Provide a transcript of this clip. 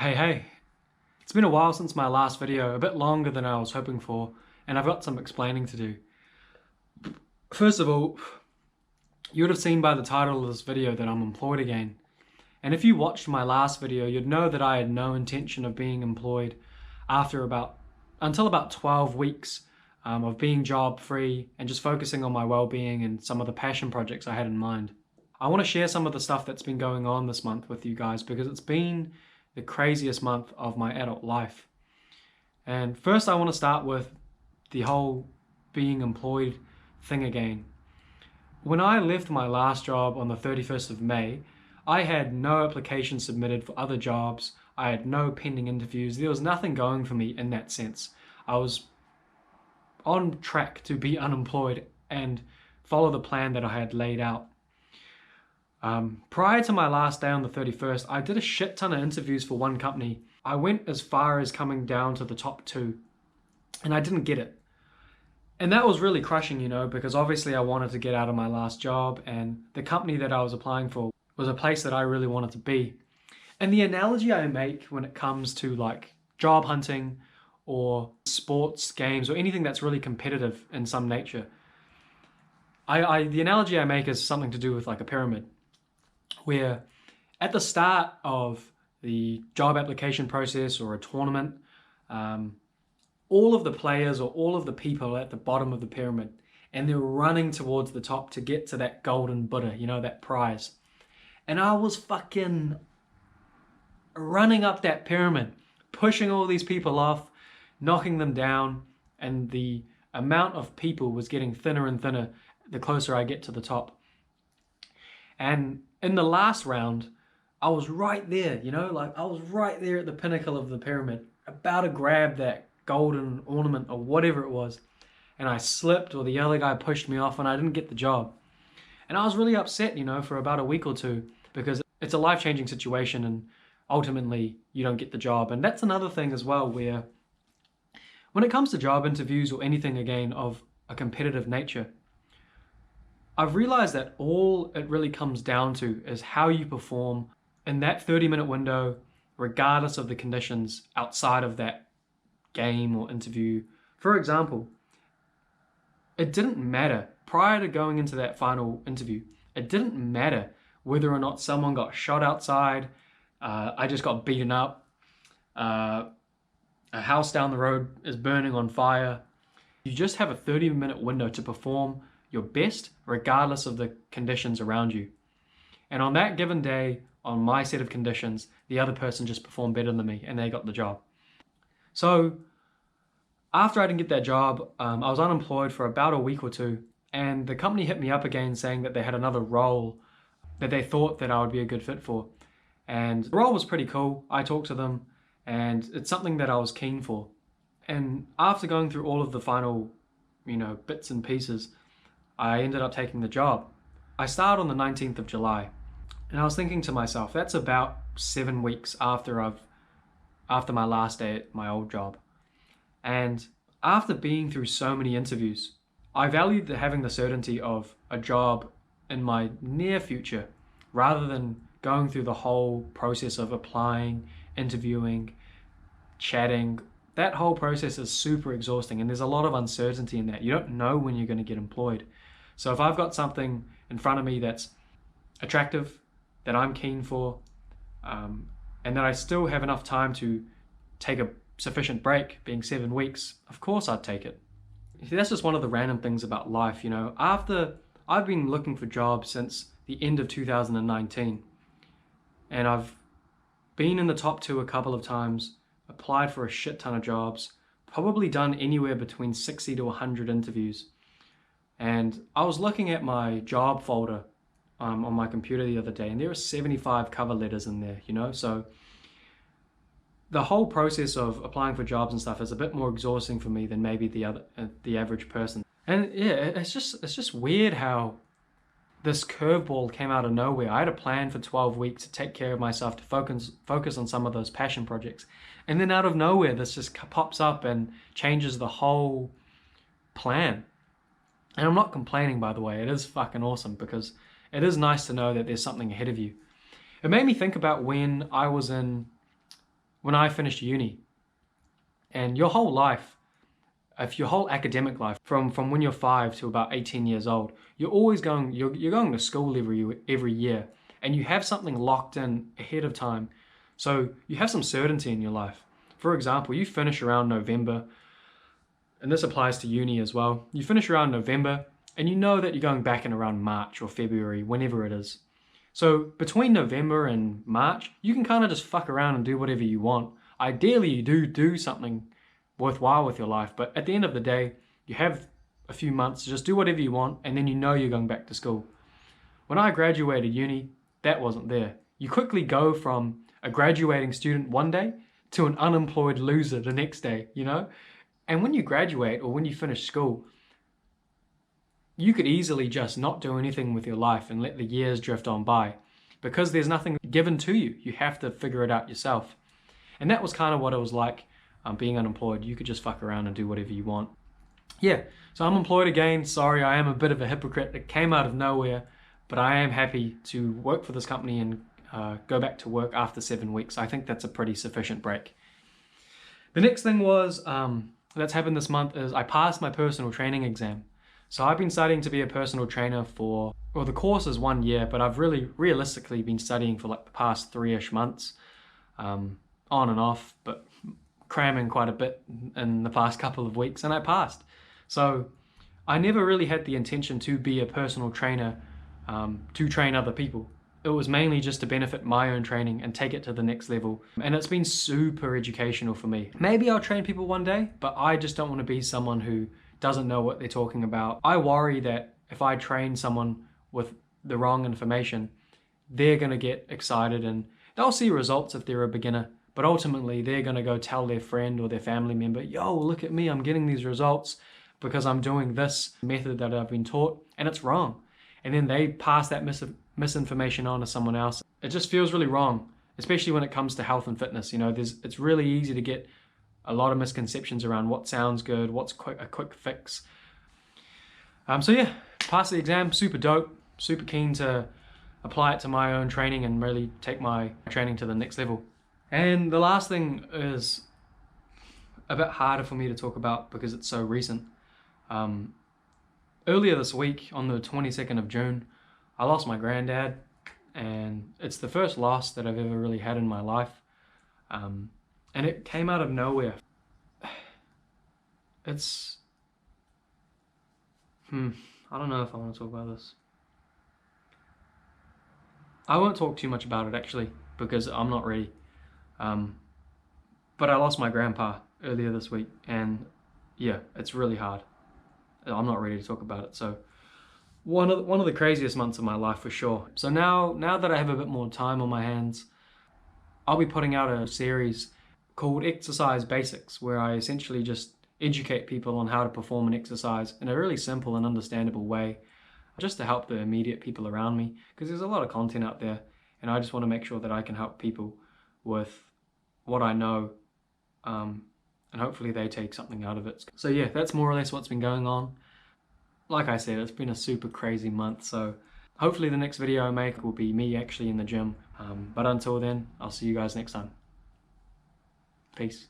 Hey, it's been a while since my last video, a bit longer than I was hoping for, and I've got some explaining to do. First of all, you would have seen by the title of this video that I'm employed again. And if you watched my last video, you'd know that I had no intention of being employed until about 12 weeks of being job free and just focusing on my well-being and some of the passion projects I had in mind. I want to share some of the stuff that's been going on this month with you guys because it's been the craziest month of my adult life. And first I want to start with the whole being employed thing again. When I left my last job on the 31st of May, I had no applications submitted for other jobs. I had no pending interviews. There was nothing going for me in that sense. I was on track to be unemployed and follow the plan that I had laid out. Prior to my last day on the 31st, I did a shit ton of interviews for one company. I went as far as coming down to the top 2, and I didn't get it. And that was really crushing, because obviously I wanted to get out of my last job, and the company that I was applying for was a place that I really wanted to be. And the analogy I make when it comes to like job hunting or sports games or anything that's really competitive in some nature, the analogy I make is something to do with like a pyramid, where at the start of the job application process or a tournament, all of the players or all of the people are at the bottom of the pyramid and they're running towards the top to get to that golden Buddha, that prize. And I was fucking running up that pyramid, pushing all these people off, knocking them down, and the amount of people was getting thinner and thinner the closer I get to the top. And in the last round, I was right there, I was right there at the pinnacle of the pyramid, about to grab that golden ornament or whatever it was. And I slipped, or the other guy pushed me off, and I didn't get the job. And I was really upset, for about a week or two, because it's a life-changing situation and ultimately you don't get the job. And that's another thing as well, where when it comes to job interviews or anything again of a competitive nature, I've realized that all it really comes down to is how you perform in that 30-minute window, regardless of the conditions outside of that game or interview. For example, it didn't matter prior to going into that final interview, it didn't matter whether or not someone got shot outside, I just got beaten up, a house down the road is burning on fire. You just have a 30-minute window to perform your best regardless of the conditions around you. And on that given day, on my set of conditions, the other person just performed better than me and they got the job. So after I didn't get that job, I was unemployed for about a week or two, and the company hit me up again saying that they had another role that they thought that I would be a good fit for. And the role was pretty cool. I talked to them and it's something that I was keen for. And after going through all of the final, bits and pieces, I ended up taking the job. I started on the 19th of July, and I was thinking to myself, that's about 7 weeks after my last day at my old job. And after being through so many interviews, I valued having the certainty of a job in my near future rather than going through the whole process of applying, interviewing, chatting. That whole process is super exhausting and there's a lot of uncertainty in that. You don't know when you're going to get employed. So if I've got something in front of me that's attractive, that I'm keen for, and that I still have enough time to take a sufficient break, being 7 weeks, of course I'd take it. See, that's just one of the random things about life, After I've been looking for jobs since the end of 2019, and I've been in the top 2 a couple of times, applied for a shit ton of jobs, probably done anywhere between 60 to 100 interviews. And I was looking at my job folder on my computer the other day, and there are 75 cover letters in there, So the whole process of applying for jobs and stuff is a bit more exhausting for me than maybe the average person. And yeah, it's just weird how this curveball came out of nowhere. I had a plan for 12 weeks to take care of myself, to focus on some of those passion projects. And then out of nowhere, this just pops up and changes the whole plan. And I'm not complaining, by the way. It is fucking awesome because it is nice to know that there's something ahead of you. It made me think about when I was in when I finished uni. And your whole life, if your whole academic life, from when you're 5 to about 18 years old, you're always going, you're going to school every year, and you have something locked in ahead of time. So you have some certainty in your life. For example, you finish around November, and this applies to uni as well. You finish around November, and you know that you're going back in around March or February, whenever it is. So between November and March, you can kind of just fuck around and do whatever you want. Ideally, you do something worthwhile with your life, but at the end of the day, you have a few months to just do whatever you want, and then you know you're going back to school. When I graduated uni, that wasn't there. You quickly go from a graduating student one day to an unemployed loser the next day, you know? And when you graduate or when you finish school, you could easily just not do anything with your life and let the years drift on by, because there's nothing given to you. You have to figure it out yourself. And that was kind of what it was like being unemployed. You could just fuck around and do whatever you want. Yeah, so I'm employed again. Sorry, I am a bit of a hypocrite. It came out of nowhere, but I am happy to work for this company and go back to work after 7 weeks. I think that's a pretty sufficient break. The next thing was that's happened this month is I passed my personal training exam. So I've been studying to be a personal trainer for, well, the course is 1 year, but I've really realistically been studying for like the past 3-ish months, on and off, but cramming quite a bit in the past couple of weeks, and I passed. So I never really had the intention to be a personal trainer to train other people. It was mainly just to benefit my own training and take it to the next level. And it's been super educational for me. Maybe I'll train people one day, but I just don't want to be someone who doesn't know what they're talking about. I worry that if I train someone with the wrong information, they're going to get excited and they'll see results if they're a beginner, but ultimately they're going to go tell their friend or their family member, yo, look at me, I'm getting these results because I'm doing this method that I've been taught, and it's wrong. And then they pass that misinformation on to someone else. It just feels really wrong, especially when it comes to health and fitness. You know, it's really easy to get a lot of misconceptions around what sounds good, what's a quick fix. So yeah, passed the exam, super dope, super keen to apply it to my own training and really take my training to the next level. And the last thing is a bit harder for me to talk about because it's so recent. Earlier this week, on the 22nd of June, I lost my granddad, and it's the first loss that I've ever really had in my life. And it came out of nowhere. It's... I don't know if I want to talk about this. I won't talk too much about it, actually, because I'm not ready. But I lost my grandpa earlier this week, and yeah, it's really hard. I'm not ready to talk about it. So one of the craziest months of my life for sure. So now that I have a bit more time on my hands, I'll be putting out a series called Exercise Basics, where I essentially just educate people on how to perform an exercise in a really simple and understandable way, just to help the immediate people around me, because there's a lot of content out there, and I just want to make sure that I can help people with what I know, and hopefully they take something out of it. So yeah, that's more or less what's been going on. Like I said, it's been a super crazy month, so hopefully the next video I make will be me actually in the gym. But until then, I'll see you guys next time. Peace.